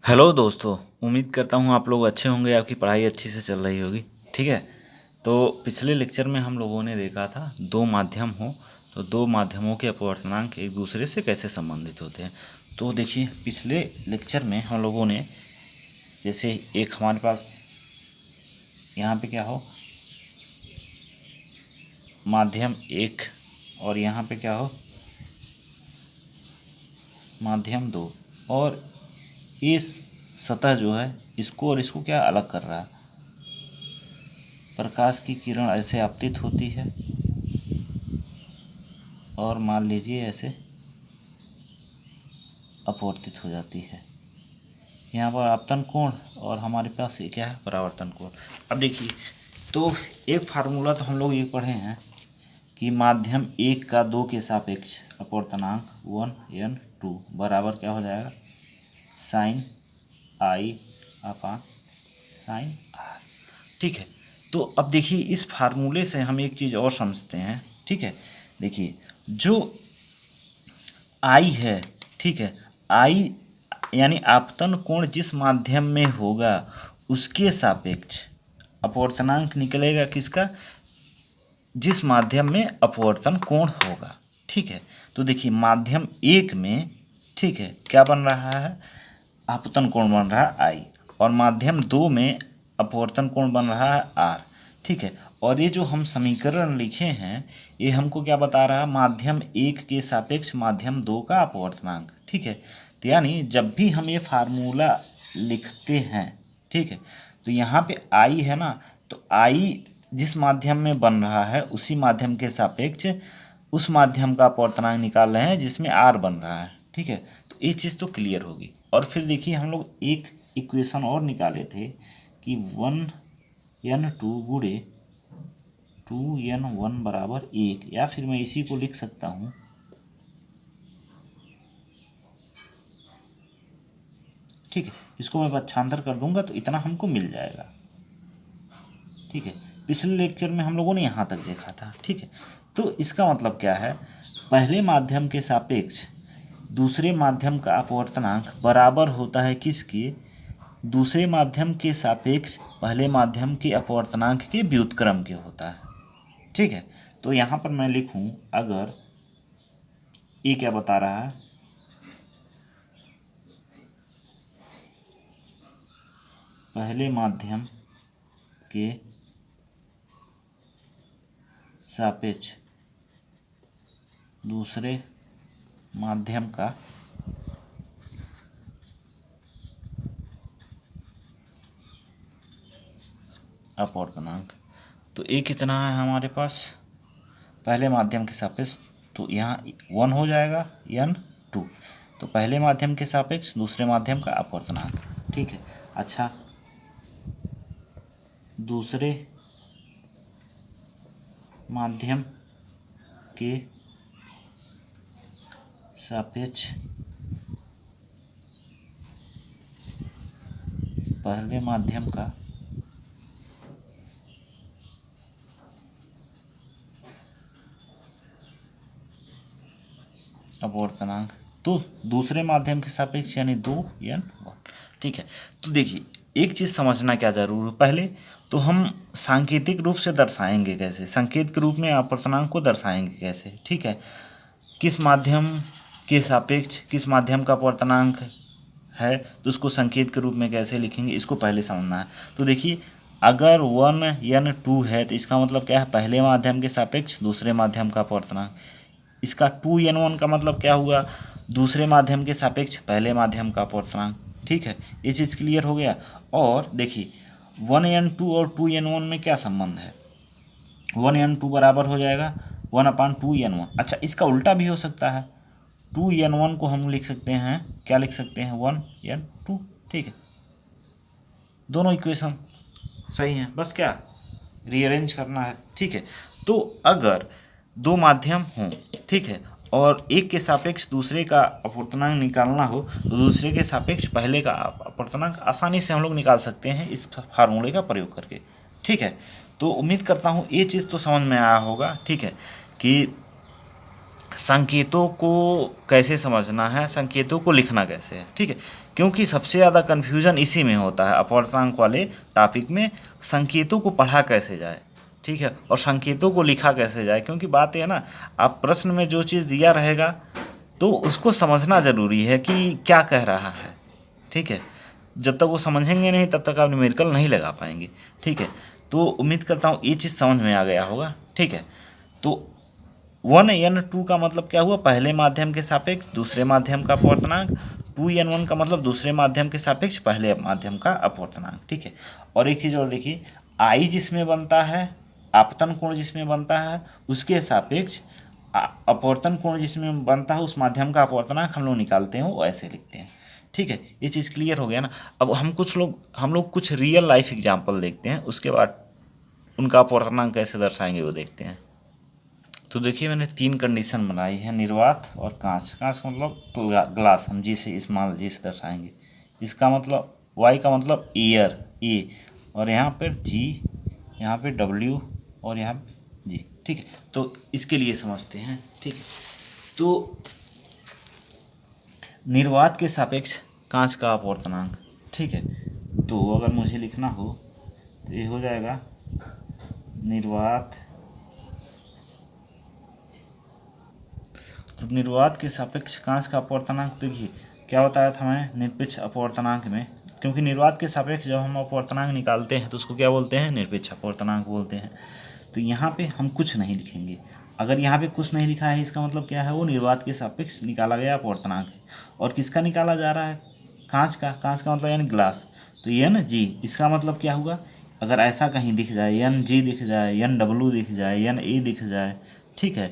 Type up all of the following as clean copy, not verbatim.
Hello दोस्तों। उम्मीद करता हूँ आप लोग अच्छे होंगे, आपकी पढ़ाई अच्छी से चल रही होगी। ठीक है। तो पिछले लेक्चर में हम लोगों ने देखा था दो माध्यम हो तो दो माध्यमों के अपवर्तनांक एक दूसरे से कैसे संबंधित होते हैं। तो देखिए पिछले लेक्चर में हम लोगों ने जैसे एक हमारे पास यहाँ पे क्या हो माध्यम एक और यहाँ पे क्या हो माध्यम दो, और इस सतह जो है इसको और इसको क्या अलग कर रहा है। प्रकाश की किरण ऐसे आपतित होती है और मान लीजिए ऐसे अपवर्तित हो जाती है। यहाँ पर आपतन कोण और हमारे पास ये क्या है परावर्तन कोण। अब देखिए तो एक फार्मूला तो हम लोग ये पढ़े हैं कि माध्यम एक का दो के सापेक्ष अपवर्तनांक 1n2 बराबर क्या हो जाएगा sine i upon sine r. ठीक है। तो अब देखिए इस फार्मूले से हम एक चीज़ और समझते हैं। ठीक है। देखिए जो आई है, ठीक है, आई यानी आपतन कोण जिस माध्यम में होगा उसके सापेक्ष अपवर्तनांक निकलेगा किसका, जिस माध्यम में अपवर्तन कोण होगा। ठीक है। तो देखिए माध्यम एक में, ठीक है, क्या बन रहा है आपतन कोण बन रहा है आई, और माध्यम दो में अपवर्तन कोण बन रहा है आर। ठीक है। और ये जो हम समीकरण लिखे हैं ये हमको क्या बता रहा है, माध्यम एक के सापेक्ष माध्यम दो का अपवर्तनांक। ठीक है। तो यानी जब भी हम ये फार्मूला लिखते हैं, ठीक है, तो यहाँ पे आई है ना, तो आई जिस माध्यम में बन रहा है उसी माध्यम के सापेक्ष उस माध्यम का अपवर्तनांक निकाल रहे हैं जिसमें आर बन रहा है। ठीक है। तो ये चीज़ तो क्लियर होगी। और फिर देखिए हम लोग एक इक्वेशन और निकाले थे कि 1n2 गुणे 2n1 बराबर 1, या फिर मैं इसी को लिख सकता हूँ ठीक है, इसको मैं पक्षांतर कर दूंगा तो इतना हमको मिल जाएगा। ठीक है। पिछले लेक्चर में हम लोगों ने यहाँ तक देखा था। ठीक है। तो इसका मतलब क्या है, पहले माध्यम के सापेक्ष दूसरे माध्यम का अपवर्तनांक बराबर होता है किसके, दूसरे माध्यम के सापेक्ष पहले माध्यम के अपवर्तनांक के व्युत्क्रम के होता है। ठीक है। तो यहाँ पर मैं लिखूँ अगर ये क्या बता रहा है, पहले माध्यम के सापेक्ष दूसरे माध्यम का अपवर्तनांक। तो ये कितना है हमारे पास पहले माध्यम के सापेक्ष, तो यहाँ 1 हो जाएगा n2। तो पहले माध्यम के सापेक्ष दूसरे माध्यम का अपवर्तनांक। ठीक है। अच्छा दूसरे माध्यम के सापेक्ष पहले माध्यम का अपवर्तनांक, तो दूसरे माध्यम के सापेक्ष यानी 2n1। ठीक है। तो देखिए एक चीज़ समझना क्या जरूर है, पहले तो हम सांकेतिक रूप से दर्शाएंगे कैसे, संकेत के रूप में अपवर्तनांक को दर्शाएंगे कैसे। ठीक है। किस माध्यम के सापेक्ष किस माध्यम का अपवर्तनांक है तो उसको संकेत के रूप में कैसे लिखेंगे, इसको पहले समझना है। तो देखिए अगर 1n2 है तो इसका मतलब क्या है, पहले माध्यम के सापेक्ष दूसरे माध्यम का अपवर्तनांक। इसका 2n1 का मतलब क्या हुआ, दूसरे माध्यम के सापेक्ष पहले माध्यम का अपवर्तनांक। ठीक है। ये चीज़ क्लियर हो गया। और देखिए 1n2 और 2n1 में क्या संबंध है, 1n2 बराबर हो जाएगा 1/2n1। अच्छा इसका उल्टा भी हो सकता है, 2n1 को हम लिख सकते हैं, क्या लिख सकते हैं 1n2। ठीक है। दोनों इक्वेशन सही हैं, बस क्या रीअरेंज करना है। ठीक है। तो अगर दो माध्यम हों, ठीक है, और एक के सापेक्ष दूसरे का अपवर्तनांक निकालना हो तो दूसरे के सापेक्ष पहले का अपवर्तनांक आसानी से हम लोग निकाल सकते हैं इस फार्मूले का प्रयोग करके। ठीक है। तो उम्मीद करता हूँ ये चीज़ तो समझ में आया होगा। ठीक है कि संकेतों को कैसे समझना है, संकेतों को लिखना कैसे है, ठीक है। क्योंकि सबसे ज़्यादा कन्फ्यूजन इसी में होता है अपवर्तनांक वाले टॉपिक में, संकेतों को पढ़ा कैसे जाए, ठीक है, और संकेतों को लिखा कैसे जाए। क्योंकि बात यह है ना, आप प्रश्न में जो चीज़ दिया रहेगा तो उसको समझना ज़रूरी है कि क्या कह रहा है, ठीक है। जब तक वो समझेंगे नहीं तब तक आप न्यूमेरिकल नहीं लगा पाएंगे, ठीक है। तो उम्मीद करता हूँ ये चीज़ समझ में आ गया होगा, ठीक है। तो 1n2 का मतलब क्या हुआ, पहले माध्यम के सापेक्ष दूसरे माध्यम का अपवर्तनांक। 2n1 का मतलब दूसरे माध्यम के सापेक्ष पहले माध्यम का अपवर्तनांक, ठीक है। और एक चीज़ और देखिए, आई जिसमें बनता है, आपतन कोण जिसमें बनता है, उसके सापेक्ष अपवर्तन कोण जिसमें बनता है उस माध्यम का अपवर्तनांक हम लोग निकालते हैं, वो ऐसे लिखते हैं, ठीक है। ये चीज़ क्लियर हो गया ना। अब हम लोग कुछ रियल लाइफ एग्जाम्पल देखते हैं, उसके बाद उनका अपवर्तनांक कैसे दर्शाएंगे वो देखते हैं। तो देखिए मैंने 3 कंडीशन बनाई है, निर्वात और कांच। कांच का मतलब ग्लास, हम जी से स्मॉल जी से दर्शाएंगे। इसका मतलब वाई का मतलब ईयर ए, और यहाँ पर जी, यहाँ पे डब्ल्यू, और यहाँ पे जी, ठीक है। तो इसके लिए समझते हैं, ठीक है। तो निर्वात के सापेक्ष कांच का अपवर्तनांक, ठीक है। तो अगर मुझे लिखना हो तो ये हो जाएगा निर्वात, तो निर्वात के सापेक्ष कांच का अपवर्तनांक देखिए क्या बताया था मैं निरपेक्ष अपवर्तनांक में, क्योंकि निर्वात के सापेक्ष जब हम अपवर्तनांक निकालते हैं तो उसको क्या बोलते हैं, निरपेक्ष अपवर्तनांक बोलते हैं। तो यहाँ पे हम कुछ नहीं लिखेंगे। अगर यहाँ पे कुछ नहीं लिखा है इसका मतलब क्या है, वो निर्वात के सापेक्ष निकाला गया अपवर्तनांक है। और किसका निकाला जा रहा है, कांच का। कांच का मतलब यानी ग्लास, तो एन जी, इसका मतलब क्या हुआ, अगर ऐसा कहीं दिख जाए एन जी दिख जाए, एन डब्ल्यू दिख जाए, एन ए दिख जाए, ठीक है,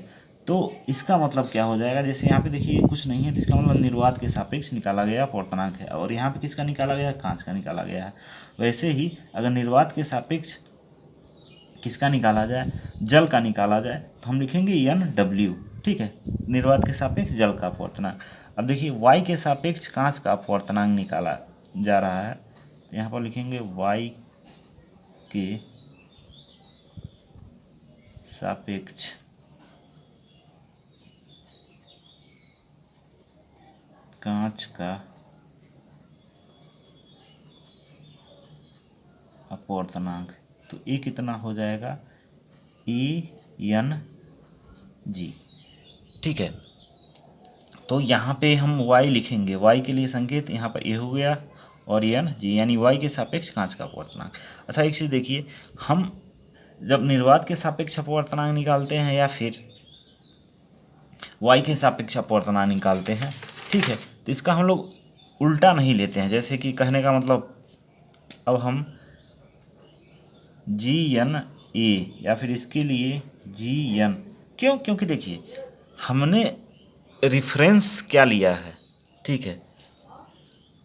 तो इसका मतलब क्या हो जाएगा, जैसे यहाँ पे देखिए कुछ नहीं है तो इसका मतलब निर्वात के सापेक्ष निकाला गया अपवर्तनांक है। और यहाँ पे किसका निकाला गया है, कांच का निकाला गया है। वैसे ही अगर निर्वात के सापेक्ष किसका निकाला जाए, जल का निकाला जाए, तो हम लिखेंगे एन डब्ल्यू, ठीक है, निर्वात के सापेक्ष जल का अपवर्तनांक। अब देखिए वाई के सापेक्ष कांच का अपवर्तनांक निकाला जा रहा है, तो यहाँ पर लिखेंगे वाई के सापेक्ष कांच का अपवर्तनांक, तो ये कितना हो जाएगा, ई एन जी, ठीक है। तो यहाँ पे हम y लिखेंगे, y के लिए संकेत यहाँ पर ए हो गया और एन जी, यानी y के सापेक्ष कांच का अपवर्तनांक। अच्छा एक चीज़ देखिए, हम जब निर्वात के सापेक्ष अपवर्तनांक निकालते हैं या फिर y के सापेक्ष अपवर्तनांक निकालते हैं, ठीक है, तो इसका हम लोग उल्टा नहीं लेते हैं। जैसे कि कहने का मतलब, अब हम जी एन ए या फिर इसके लिए जी एन, क्यों, क्योंकि देखिए हमने रिफरेंस क्या लिया है, ठीक है,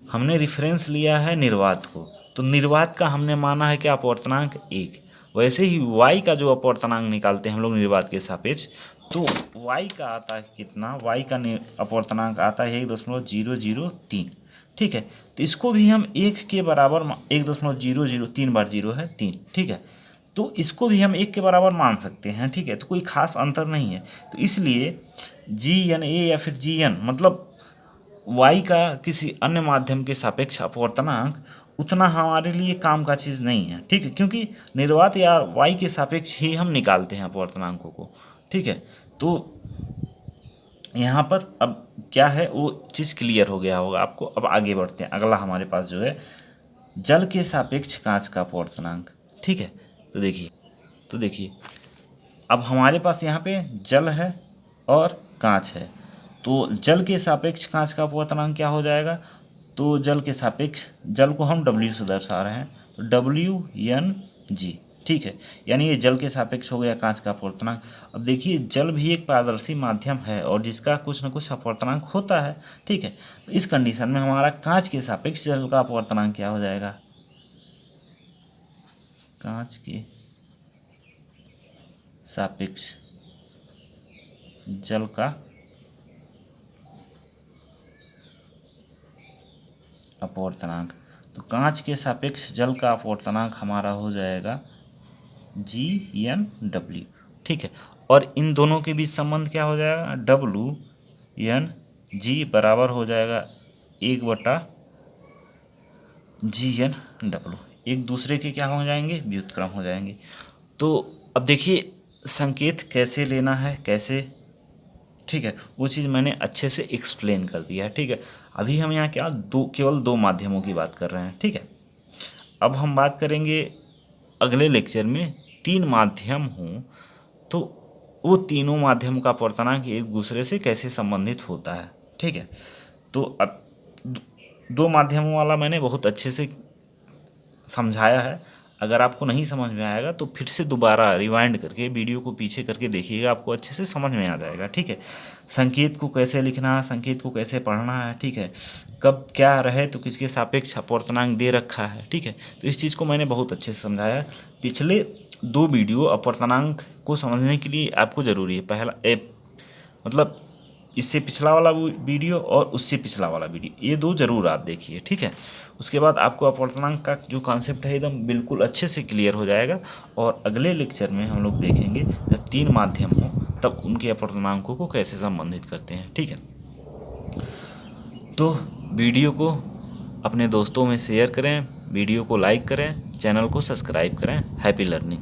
हमने रिफरेंस लिया है निर्वात को, तो निर्वात का हमने माना है क्या, अपवर्तनांक 1। वैसे ही y का जो अपवर्तनांक निकालते हैं हम लोग निर्वात के सापेक्ष, तो y का आता है कितना, y का अपवर्तनांक आता है 1.003, ठीक है। तो इसको भी हम 1 के बराबर 1.003 बार 0 है 3, ठीक है, तो इसको भी हम 1 के बराबर मान सकते हैं, ठीक है। तो कोई खास अंतर नहीं है। तो इसलिए जी एन ए या फिर जी एन मतलब y का किसी अन्य माध्यम के सापेक्ष अपवर्तनांक उतना हमारे लिए काम का चीज़ नहीं है, ठीक है, क्योंकि निर्वात या y के सापेक्ष ही हम निकालते हैं अपवर्तनांकों को, ठीक है। तो यहाँ पर अब क्या है वो चीज़ क्लियर हो गया होगा आपको। अब आगे बढ़ते हैं, अगला हमारे पास जो है जल के सापेक्ष कांच का अपवर्तनांक, ठीक है। तो देखिए अब हमारे पास यहाँ पे जल है और कांच है, तो जल के सापेक्ष कांच का अपवर्तनांक क्या हो जाएगा, तो जल के सापेक्ष, जल को हम W से दर्शा रहे हैं, तो डब्ल्यू एन जी, ठीक है, यानी ये जल के सापेक्ष हो गया कांच का अपवर्तनांक। अब देखिए जल भी एक पारदर्शी माध्यम है और जिसका कुछ न कुछ अपवर्तनांक होता है, ठीक है। तो इस कंडीशन में हमारा कांच के सापेक्ष जल का अपवर्तनांक क्या हो जाएगा, कांच के सापेक्ष जल का अपवर्तनांक, तो कांच के सापेक्ष जल का अपवर्तनांक हमारा हो जाएगा जी एन डब्ल्यू, ठीक है। और इन दोनों के बीच संबंध क्या हो जाएगा, डब्लू एन जी बराबर हो जाएगा 1/GN W। एक दूसरे के क्या हो जाएंगे, व्युत्क्रम हो जाएंगे। तो अब देखिए संकेत कैसे लेना है, कैसे, ठीक है, वो चीज़ मैंने अच्छे से एक्सप्लेन कर दिया है। ठीक है, अभी हम यहाँ क्या केवल दो माध्यमों की बात कर रहे हैं। ठीक है, अब हम बात करेंगे अगले लेक्चर में तीन माध्यम हों तो वो तीनों माध्यम का अपवर्तनांक एक दूसरे से कैसे संबंधित होता है। ठीक है, तो अब दो माध्यमों वाला मैंने बहुत अच्छे से समझाया है। अगर आपको नहीं समझ में आएगा तो फिर से दोबारा रिवाइंड करके वीडियो को पीछे करके देखिएगा, आपको अच्छे से समझ में आ जाएगा। ठीक है, संकेत को कैसे लिखना है, संकेत को कैसे पढ़ना है, ठीक है, कब क्या रहे तो किसके सापेक्ष अपवर्तनांक दे रखा है। ठीक है, तो इस चीज़ को मैंने बहुत अच्छे से समझाया। पिछले दो वीडियो अपवर्तनांक को समझने के लिए आपको ज़रूरी है, पहला मतलब इससे पिछला वाला वीडियो और उससे पिछला वाला वीडियो, ये दो जरूर आप देखिए। ठीक है, उसके बाद आपको अपवर्तनांक का जो कॉन्सेप्ट है एकदम बिल्कुल अच्छे से क्लियर हो जाएगा। और अगले लेक्चर में हम लोग देखेंगे जब तीन माध्यम हो तब उनके अपवर्तनांकों को कैसे संबंधित करते हैं। ठीक है, तो वीडियो को अपने दोस्तों में शेयर करें, वीडियो को लाइक करें, चैनल को सब्सक्राइब करें। Happy learning.